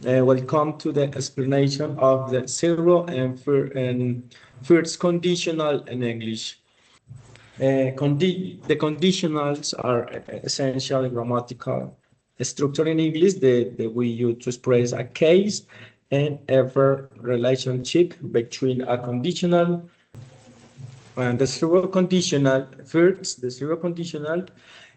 Welcome to the explanation of the zero and first conditional in English. The conditionals are essential grammatical structure in English that we use to express a case and ever relationship between a conditional and the zero conditional. First, the zero conditional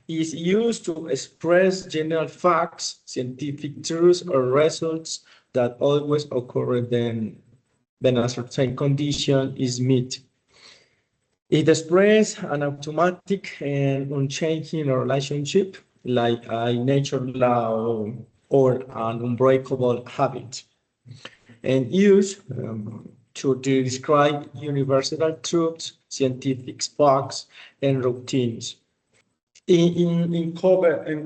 is used to express general facts, scientific truths, or results that always occur when a certain condition is met. It expresses an automatic and unchanging relationship, like a natural law or an unbreakable habit, and used to describe universal truths, scientific facts, and routines. In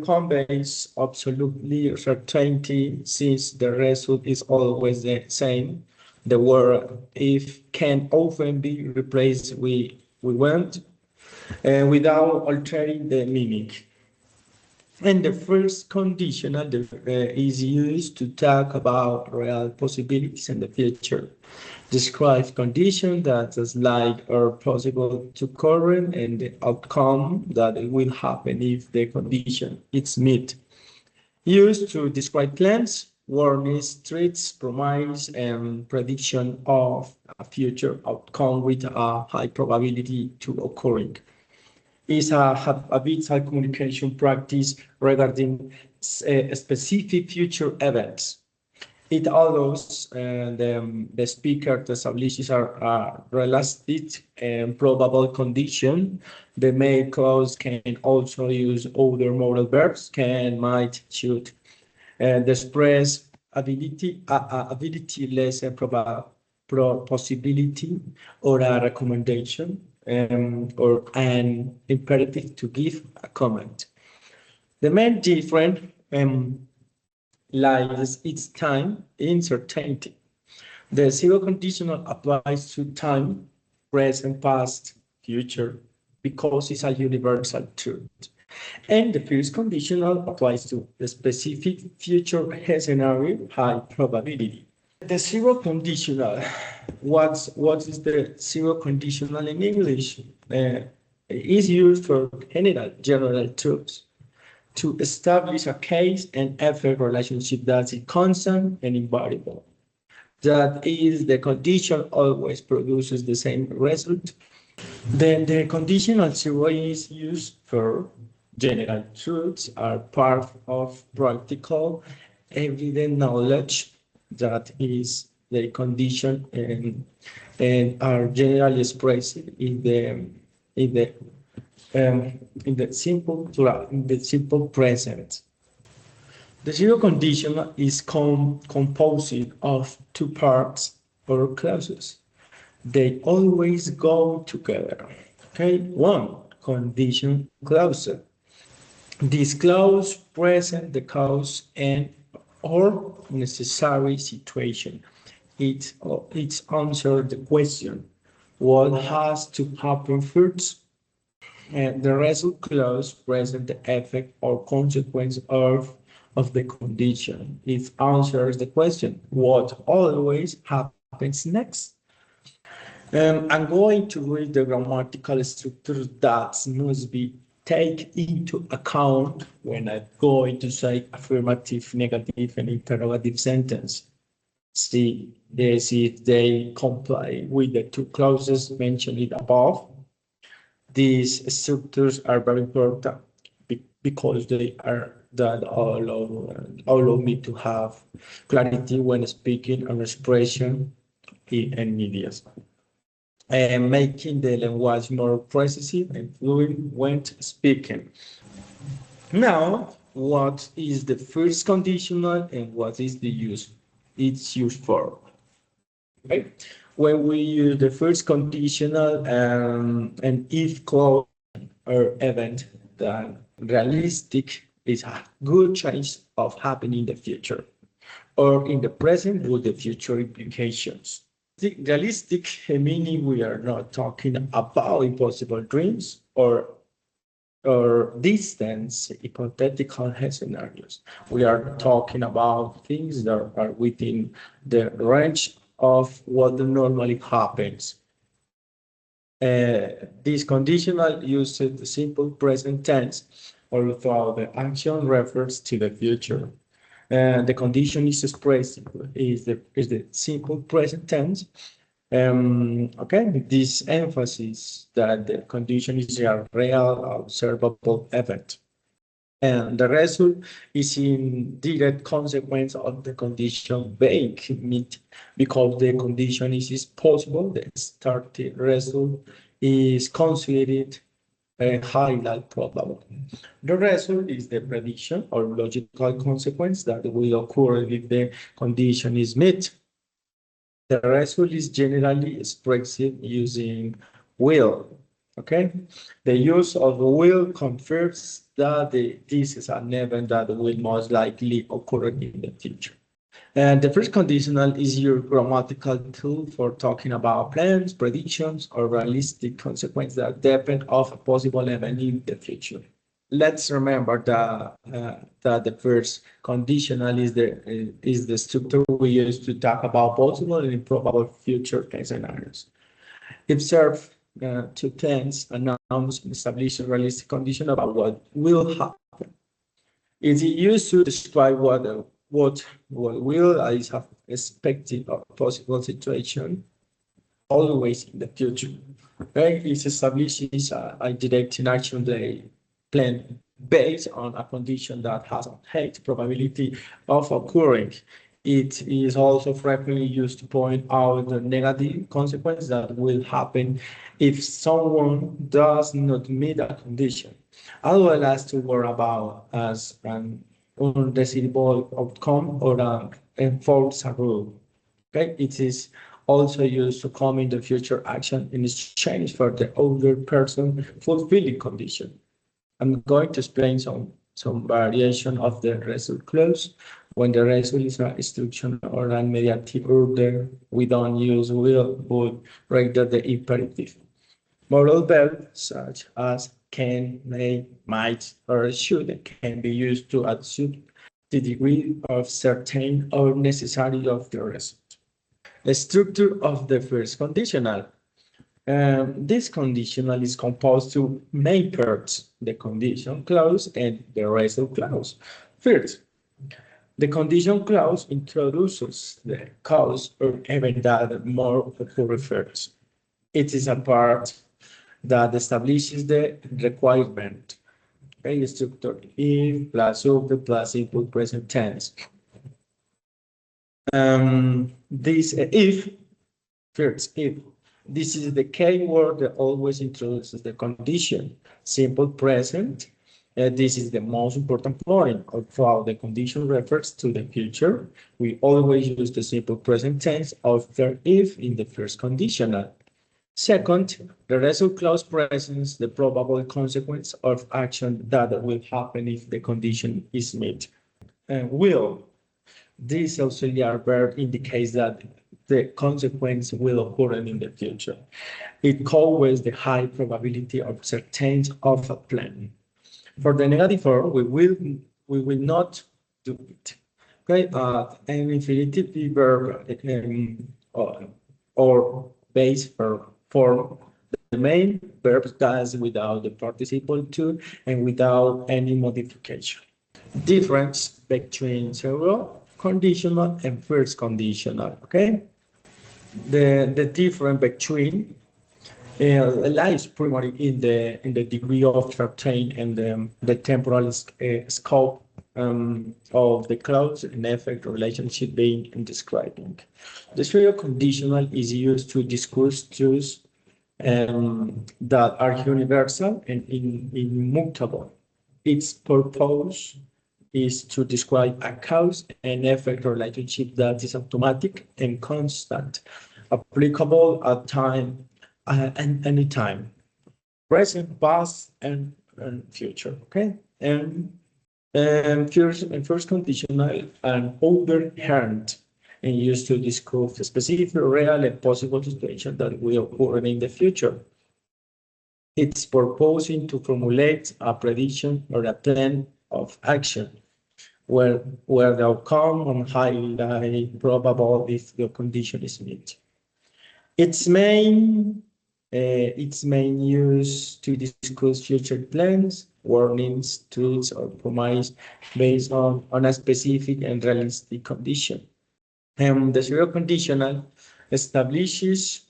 conveys absolutely certainty, since the result is always the same. The word if can often be replaced with we want without altering the meaning. And the first conditional is used to talk about real possibilities in the future. Describe conditions that is like are possible to occur and the outcome that will happen if the condition is met. Used to describe plans, warnings, threats, promise, and prediction of a future outcome with a high probability to occurring. Is a habitual communication practice regarding specific future events. It allows the speaker to establish a realistic and probable condition. The main clause can also use other modal verbs, can, might, should, and express ability, less possibility, or a recommendation, or an imperative to give a comment. The main difference lies its time uncertainty. The zero conditional applies to time, present, past, future, because it's a universal truth. And the first conditional applies to the specific future scenario, high probability. The zero conditional, what is the zero conditional in English? Is used for general truths to establish a case and effect relationship that is constant and invariable. That is, the condition always produces the same result. Then the conditional zero is used for general truths, are part of practical evident knowledge that is the condition and are generally expressed in the simple present. The zero condition is composed of two parts or clauses. They always go together. Okay, one, condition clause. This clause presents the cause and or necessary situation. It answers the question, what has to happen first? And the result clause presents the effect or consequence of the condition. It answers the question, what always happens next? I'm going to read the grammatical structure that must be taken into account when I'm going to say affirmative, negative, and interrogative sentence. See if they comply with the two clauses mentioned above. These structures are very important because they are that allow me to have clarity when speaking and expression in media, and making the language more precise and fluent when speaking. Now, what is the first conditional and what is the use it's used for? Okay. When we use the first conditional and if clause or event, then realistic is a good chance of happening in the future, or in the present with the future implications. The realistic meaning we are not talking about impossible dreams or or distance hypothetical scenarios. We are talking about things that are within the range of what normally happens. This conditional uses the simple present tense, although the action refers to the future. The condition is expressed is the simple present tense. Okay, this emphasis that the condition is a real observable event. And the result is in direct consequence of the condition being met, because the condition is possible, the starting result is considered a highly probable. The result is the prediction or logical consequence that will occur if the condition is met. The result is generally expressed using will. Okay, the use of will confirms that this is an event that will most likely occur in the future. And the first conditional is your grammatical tool for talking about plans, predictions, or realistic consequences that depend of a possible event in the future. Let's remember that the first conditional is the structure we use to talk about possible and improbable future scenarios. It serves to tense, announce, and establish a realistic condition about what will happen. It is used to describe what will is expected of possible situation always in the future. Okay? It establishes a direct action plan based on a condition that has a high probability of occurring. It is also frequently used to point out the negative consequences that will happen if someone does not meet a condition, as well as to worry about as an undesirable outcome or enforce a rule. Okay, it is also used to comment the future action in exchange for the older person fulfilling condition. I'm going to explain some variation of the result clause. When the result is an instruction or an immediate order, we don't use will, but rather the imperative. Moral verbs such as can, may, might, or should can be used to assume the degree of certain or necessary of the result. The structure of the first conditional. This conditional is composed to main parts, the condition clause and the result clause. First, the condition clause introduces the cause or event that more refers. It is a part that establishes the requirement. Okay, structure if plus subject plus simple present tense. This if first if this is the keyword that always introduces the condition simple present. This is the most important point of how the condition refers to the future. We always use the simple present tense after if in the first conditional. Second, the result clause presents the probable consequence of action that will happen if the condition is met. Will. This auxiliary verb indicates that the consequence will occur in the future. It covers the high probability of certainty of a plan. For the negative form, we will not do it. Okay, an infinitive verb or base verb form, the main verb does without the participle to and without any modification. Difference between several conditional and first conditional. Okay, the difference between lies primarily in the degree of certain and the temporal scope of the cause and effect relationship being describing. The serial conditional is used to discuss truths that are universal and immutable. Its purpose is to describe a cause and effect relationship that is automatic and constant, applicable at time and any time, present, past, and future. Okay, and first conditional and overhand and used to discuss a specific, real, and possible situation that will occur in the future. It's proposing to formulate a prediction or a plan of action where the outcome and highlight probable if the condition is met. Its main use to discuss future plans, warnings, tools, or promise based on a specific and realistic condition. And the zero conditional establishes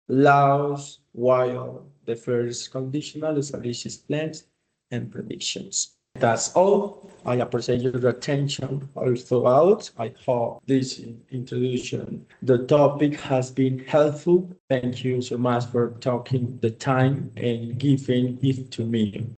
laws while the first conditional establishes plans and predictions. That's all. I appreciate your attention all throughout. I hope this introduction, the topic has been helpful. Thank you so much for taking the time and giving it to me.